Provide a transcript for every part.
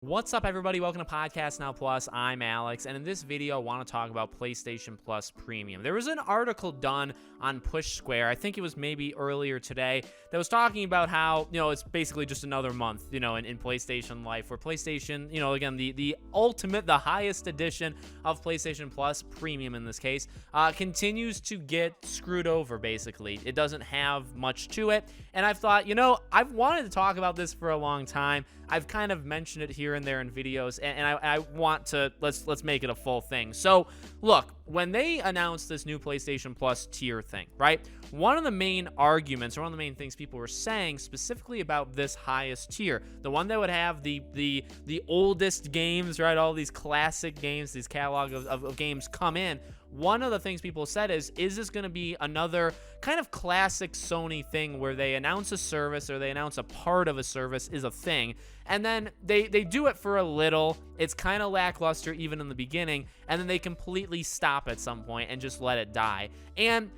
What's up, everybody? Welcome to Podcast Now Plus. I'm Alex, and in this video, I want to talk about PlayStation Plus Premium. There was an article done on Push Square, I think it was maybe earlier today, that was talking about how, it's basically just another month, in PlayStation life, where PlayStation, again, the ultimate, the highest edition of PlayStation Plus Premium in this case, continues to get screwed over, basically. It doesn't have much to it, and I've thought, I've wanted to talk about this for a long time. I've kind of mentioned it here and there in videos, and I want to, let's make it a full thing. So, look, when they announced this new PlayStation Plus tier thing, right, one of the main arguments, or one of the main things people were saying specifically about this highest tier, the one that would have the oldest games, right, all these classic games, these catalog of games come in, one of the things people said is this going to be another kind of classic Sony thing where they announce a service or they announce a part of a service is a thing, and then they do it for a little, it's kind of lackluster even in the beginning, and then they completely stop at some point and just let it die. And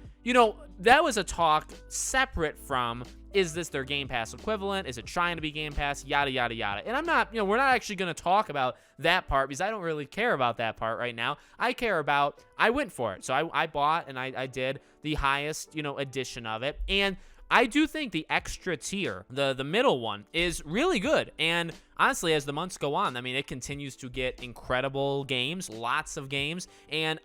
that was a talk separate from, is this their Game Pass equivalent? Is it trying to be Game Pass? Yada, yada, yada. And I'm not, we're not actually going to talk about that part because I don't really care about that part right now. I care about, I went for it. So I bought and I did the highest, edition of it. And I do think the extra tier, the middle one, is really good. And honestly, as the months go on, it continues to get incredible games, lots of games. And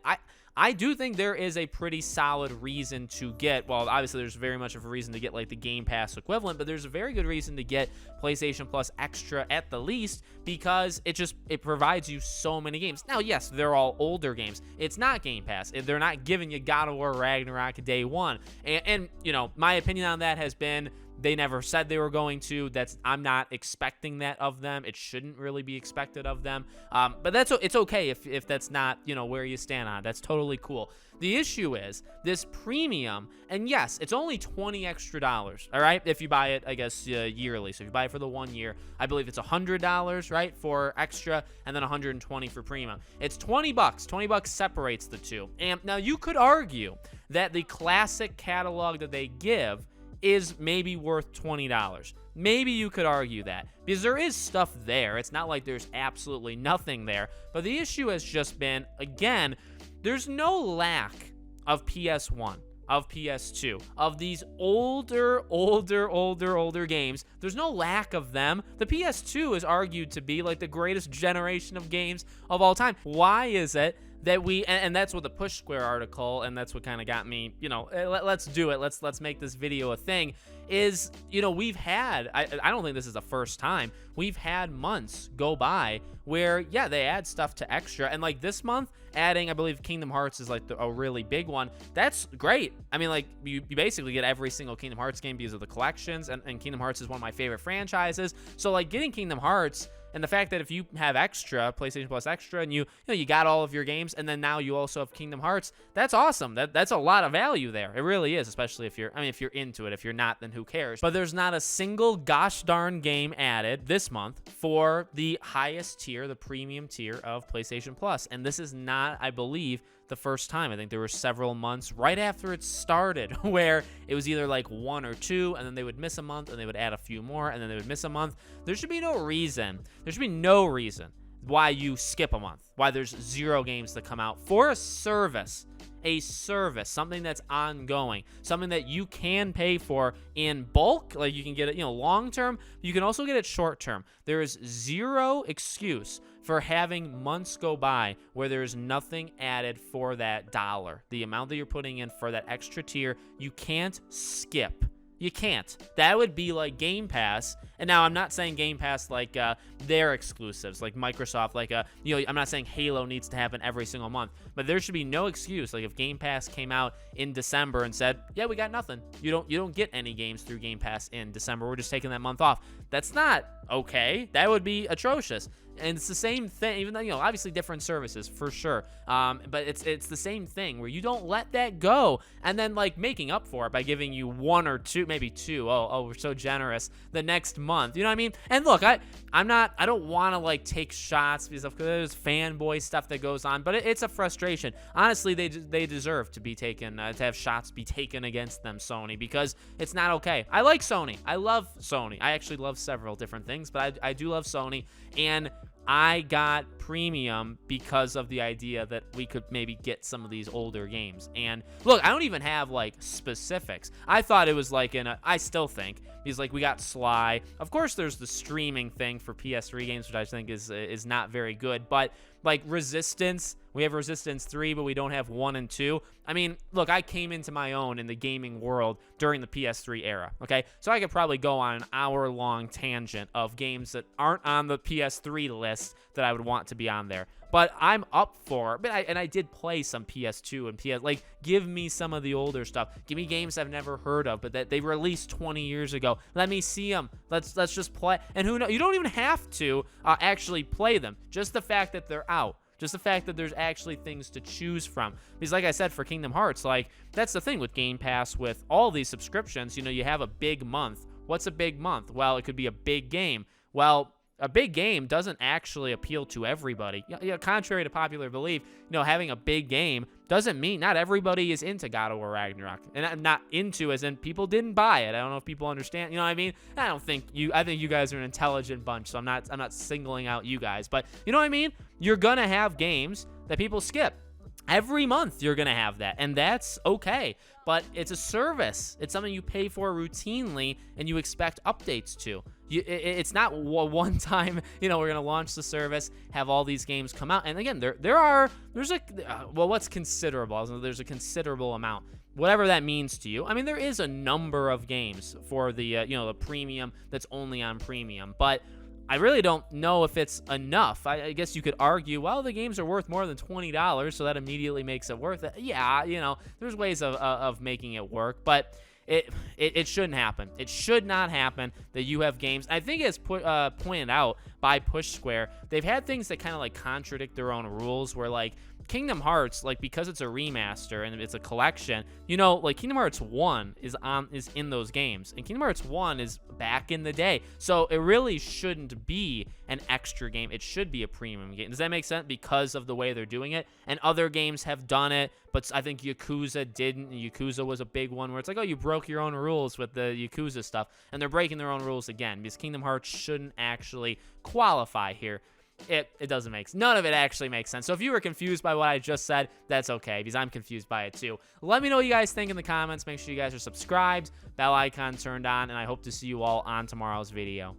I do think there is a pretty solid reason to get, well, obviously there's very much of a reason to get like the Game Pass equivalent, but there's a very good reason to get PlayStation Plus Extra at the least, because it provides you so many games. Now, yes, they're all older games. It's not Game Pass. They're not giving you God of War Ragnarok day one. And my opinion on that has been, they never said they were going to. I'm not expecting that of them. It shouldn't really be expected of them. But it's okay if that's not, where you stand on it. That's totally cool. The issue is this premium, and yes, it's only $20 extra, all right? If you buy it, I guess, yearly. So if you buy it for the 1 year, I believe it's $100, right, for extra, and then $120 for premium. It's $20. $20 separates the two. And now you could argue that the classic catalog that they give is maybe worth $20. Maybe you could argue that, because there is stuff there. It's not like there's absolutely nothing there. But the issue has just been, again, there's no lack of PS1, of PS2, of these older games. There's no lack of them. The PS2 is argued to be like the greatest generation of games of all time. Why is it that and that's what the Push Square article, and that's what kind of got me, let's do it. Let's make this video a thing, is, we've had, I don't think this is the first time, we've had months go by where, yeah, they add stuff to extra, and like this month, adding, I believe Kingdom Hearts is like a really big one. That's great. You basically get every single Kingdom Hearts game because of the collections, and Kingdom Hearts is one of my favorite franchises, so like getting Kingdom Hearts, and the fact that if you have extra, PlayStation Plus Extra, and you got all of your games, and then now you also have Kingdom Hearts, that's awesome. That's a lot of value there. It really is, especially if you're into it. If you're not, then who cares? But there's not a single gosh darn game added this month for the highest tier, the premium tier of PlayStation Plus. And this is not, I believe, the first time. I think there were several months right after it started where it was either like 1 or 2, and then they would miss a month, and they would add a few more, and then they would miss a month. There should be no reason why you skip a month, why there's 0 games that come out for a service, something that's ongoing, something that you can pay for in bulk. Like, you can get it, long term, you can also get it short term. There is 0 excuse for having months go by where there's nothing added for that dollar. The amount that you're putting in for that extra tier, you can't skip. You can't. That would be like Game Pass. And now I'm not saying Game Pass like their exclusives, like Microsoft, like I'm not saying Halo needs to happen every single month, but there should be no excuse. Like if Game Pass came out in December and said, yeah, we got nothing. You don't get any games through Game Pass in December. We're just taking that month off. That's not okay. That would be atrocious. And it's the same thing, even though, obviously different services for sure. But it's the same thing where you don't let that go and then like making up for it by giving you 1 or 2, maybe 2. Oh, we're so generous. The next month. You know what I mean? And look, I don't want to like take shots because there's fanboy stuff that goes on, but it's a frustration. Honestly, they deserve to be taken, to have shots be taken against them, Sony, because it's not okay. I like Sony. I love Sony. I actually love several different things, but I do love Sony, and I got premium because of the idea that we could maybe get some of these older games. And look, I don't even have like specifics. I thought it was like I still think, because like we got Sly. Of course, there's the streaming thing for PS3 games, which I think is not very good. But like Resistance, we have Resistance 3, but we don't have 1 and 2. I mean, look, I came into my own in the gaming world during the PS3 era, okay? So I could probably go on an hour-long tangent of games that aren't on the PS3 list that I would want to be on there. But I'm up for it. And I did play some PS2 and PS. Like, give me some of the older stuff. Give me games I've never heard of, but that they released 20 years ago. Let me see them. Let's just play. And who knows? You don't even have to actually play them. Just the fact that they're out. Just the fact that there's actually things to choose from. Because like I said, for Kingdom Hearts, like, that's the thing with Game Pass, with all these subscriptions. You know, you have a big month. What's a big month? Well, it could be a big game. Well, a big game doesn't actually appeal to everybody. Contrary to popular belief, you know, having a big game doesn't mean not everybody is into God of War Ragnarok. And I'm not into as in people didn't buy it. I don't know if people understand. You know what I mean? I think you guys are an intelligent bunch, so I'm not singling out you guys. But you know what I mean? You're gonna have games that people skip. Every month you're going to have that, and that's okay. But it's a service. It's something you pay for routinely, and you expect updates to. It's not one time, you know, we're going to launch the service, have all these games come out. And again, what's considerable? There's a considerable amount. Whatever that means to you. I mean, there is a number of games for the, the premium that's only on premium, but I really don't know if it's enough. I guess you could argue, well, the games are worth more than $20, so that immediately makes it worth it. Yeah, there's ways of making it work, but it shouldn't happen. It should not happen that you have games. I think it's pointed out by Push Square. They've had things that kind of like contradict their own rules, where like Kingdom Hearts, like, because it's a remaster and it's a collection, like Kingdom Hearts 1 is in those games, and Kingdom Hearts 1 is back in the day, so it really shouldn't be an extra game. It should be a premium game. Does that make sense? Because of the way they're doing it, and other games have done it, but I think Yakuza didn't. Yakuza was a big one where it's like, oh, you broke your own rules with the Yakuza stuff, and they're breaking their own rules again, because Kingdom Hearts shouldn't actually qualify here. It doesn't none of it actually makes sense. So if you were confused by what I just said, that's okay, because I'm confused by it too. Let me know what you guys think in the comments. Make sure you guys are subscribed, bell icon turned on, and I hope to see you all on tomorrow's video.